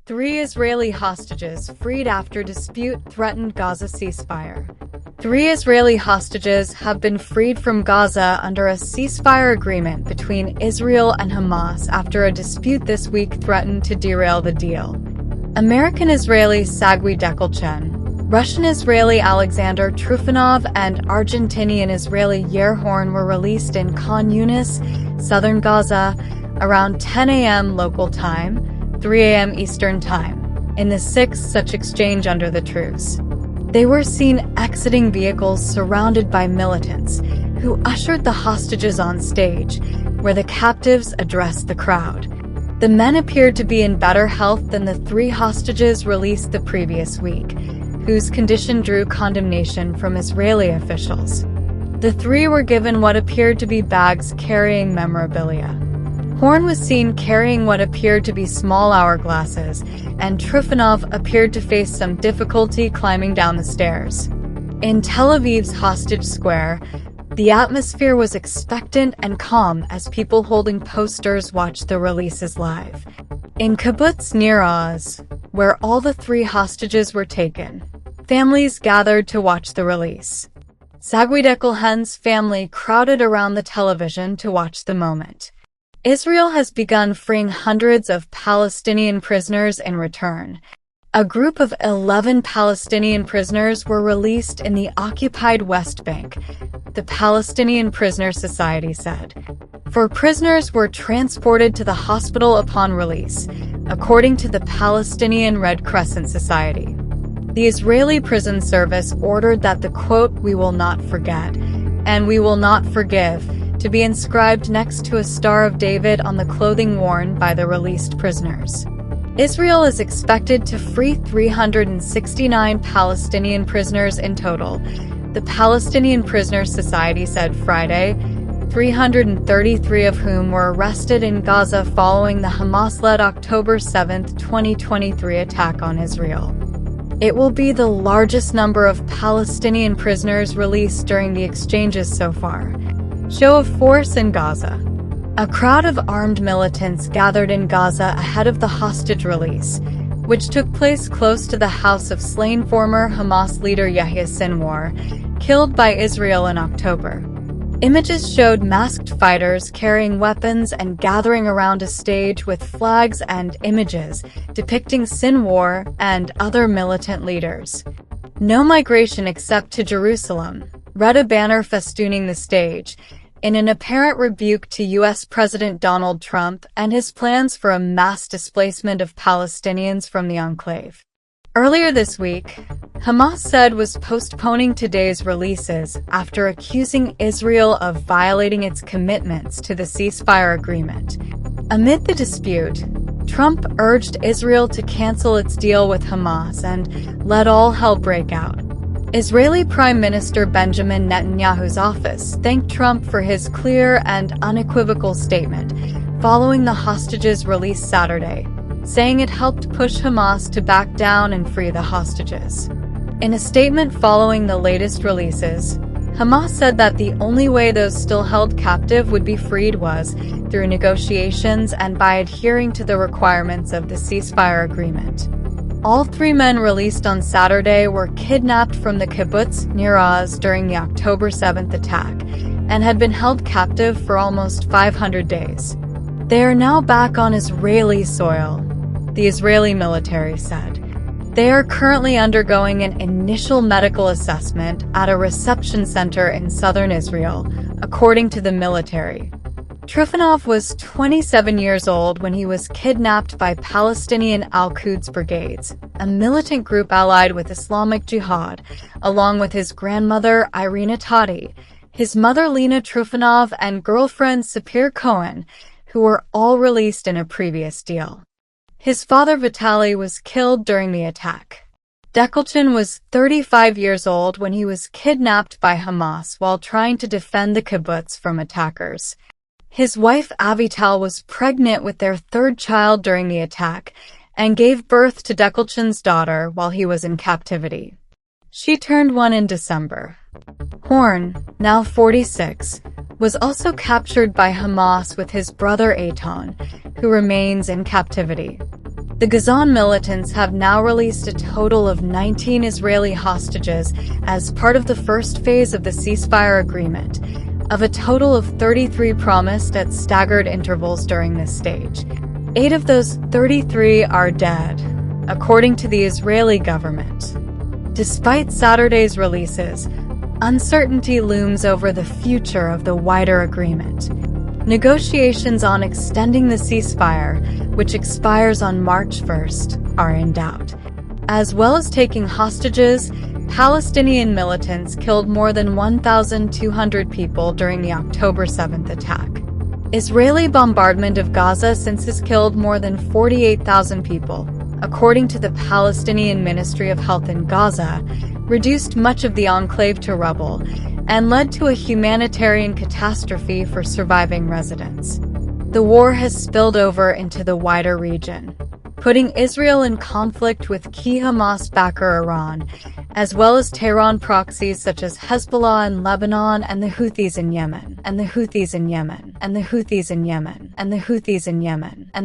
Three Israeli hostages freed after dispute threatened Gaza ceasefire. Three Israeli hostages have been freed from Gaza under a ceasefire agreement between Israel and Hamas after a dispute this week threatened to derail the deal. American-Israeli Sagui Dekelchen, Russian-Israeli Alexander Trufanov, and Argentinian-Israeli Yair Horn were released in Khan Yunis, southern Gaza, around 10 a.m. local time, 3 a.m. Eastern Time, in the sixth such exchange under the truce. They were seen exiting vehicles surrounded by militants, who ushered the hostages on stage, where the captives addressed the crowd. The men appeared to be in better health than the three hostages released the previous week, whose condition drew condemnation from Israeli officials. The three were given what appeared to be bags carrying memorabilia. Horn was seen carrying what appeared to be small hourglasses, and Trufanov appeared to face some difficulty climbing down the stairs. In Tel Aviv's Hostage Square, the atmosphere was expectant and calm as people holding posters watched the releases live. In Kibbutz Nir Oz, where all the three hostages were taken, families gathered to watch the release. Sagui Dekelchen's family crowded around the television to watch the moment. Israel has begun freeing hundreds of Palestinian prisoners in return. A group of 11 Palestinian prisoners were released in the occupied West Bank, the Palestinian Prisoner Society said. 4 prisoners were transported to the hospital upon release, according to the Palestinian Red Crescent Society. The Israeli Prison Service ordered that the quote, "We will not forget," and "We will not forgive," to be inscribed next to a Star of David on the clothing worn by the released prisoners. Israel is expected to free 369 Palestinian prisoners in total, the Palestinian Prisoner Society said Friday, 333 of whom were arrested in Gaza following the Hamas-led October 7, 2023 attack on Israel. It will be the largest number of Palestinian prisoners released during the exchanges so far. Show of force in Gaza. A crowd of armed militants gathered in Gaza ahead of the hostage release, which took place close to the house of slain former Hamas leader Yahya Sinwar, killed by Israel in October. Images showed masked fighters carrying weapons and gathering around a stage with flags and images depicting Sinwar and other militant leaders. "No migration except to Jerusalem," read a banner festooning the stage, in an apparent rebuke to U.S. President Donald Trump and his plans for a mass displacement of Palestinians from the enclave. Earlier this week, Hamas said was postponing today's releases after accusing Israel of violating its commitments to the ceasefire agreement. Amid the dispute, Trump urged Israel to cancel its deal with Hamas and let all hell break out. Israeli Prime Minister Benjamin Netanyahu's office thanked Trump for his clear and unequivocal statement following the hostages' release Saturday, saying it helped push Hamas to back down and free the hostages. In a statement following the latest releases, Hamas said that the only way those still held captive would be freed was through negotiations and by adhering to the requirements of the ceasefire agreement. All 3 men released on Saturday were kidnapped from the Kibbutz Nir Oz during the October 7th attack and had been held captive for almost 500 days. They are now back on Israeli soil, the Israeli military said. They are currently undergoing an initial medical assessment at a reception center in southern Israel, according to the military. Trufanov was 27 years old when he was kidnapped by Palestinian Al-Quds Brigades, a militant group allied with Islamic Jihad, along with his grandmother Irina Tati, his mother Lena Trufanov, and girlfriend Sapir Cohen, who were all released in a previous deal. His father Vitaly was killed during the attack. Dekelchen was 35 years old when he was kidnapped by Hamas while trying to defend the kibbutz from attackers. His wife Avital was pregnant with their 3rd child during the attack and gave birth to Dekelchen's daughter while he was in captivity. She turned 1 in December. Horn, now 46, was also captured by Hamas with his brother Eitan, who remains in captivity. The Gazan militants have now released a total of 19 Israeli hostages as part of the first phase of the ceasefire agreement, of a total of 33 promised at staggered intervals during this stage. 8 of those 33 are dead, according to the Israeli government. Despite Saturday's releases, uncertainty looms over the future of the wider agreement. Negotiations on extending the ceasefire, which expires on March 1st, are in doubt. As well as taking hostages, Palestinian militants killed more than 1,200 people during the October 7th attack. Israeli bombardment of Gaza since has killed more than 48,000 people, according to the Palestinian Ministry of Health in Gaza, reduced much of the enclave to rubble, and led to a humanitarian catastrophe for surviving residents. The war has spilled over into the wider region, putting Israel in conflict with key Hamas backer Iran, as well as Tehran proxies such as Hezbollah in Lebanon and the Houthis in Yemen, and the Houthis in Yemen, and the Houthis in Yemen, and the Houthis in Yemen, and